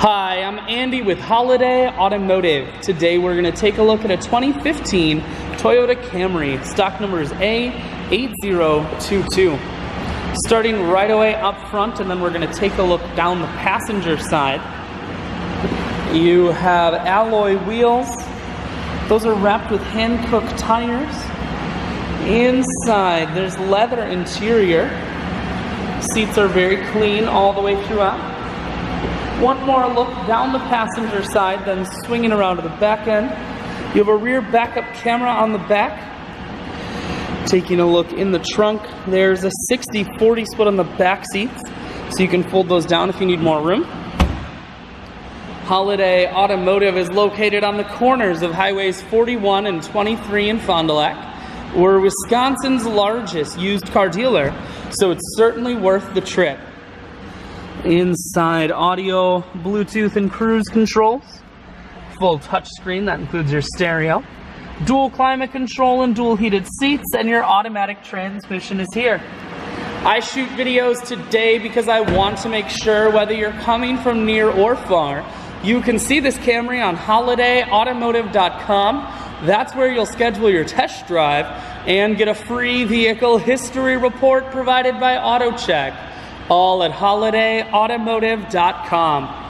Hi, I'm Andy with Holiday Automotive. Today we're going to take a look at a 2015 Toyota Camry. Stock number is A8022. Starting right away up front, and then we're going to take a look down the passenger side. You have alloy wheels. Those are wrapped with hand-cooked tires. Inside, there's leather interior. Seats are very clean all the way throughout. One more look down the passenger side, then swinging around to the back end. You have a rear backup camera on the back. Taking a look in the trunk, there's a 60-40 split on the back seats, so you can fold those down if you need more room. Holiday Automotive is located on the corners of highways 41 and 23 in Fond du Lac. We're Wisconsin's largest used car dealer, so it's certainly worth the trip. Inside, audio, Bluetooth, and cruise controls. Full touchscreen, that includes your stereo. Dual climate control and dual heated seats, and your automatic transmission is here. I shoot videos today because I want to make sure whether you're coming from near or far, you can see this Camry on holidayautomotive.com. That's where you'll schedule your test drive and get a free vehicle history report provided by AutoCheck. All at holidayautomotive.com.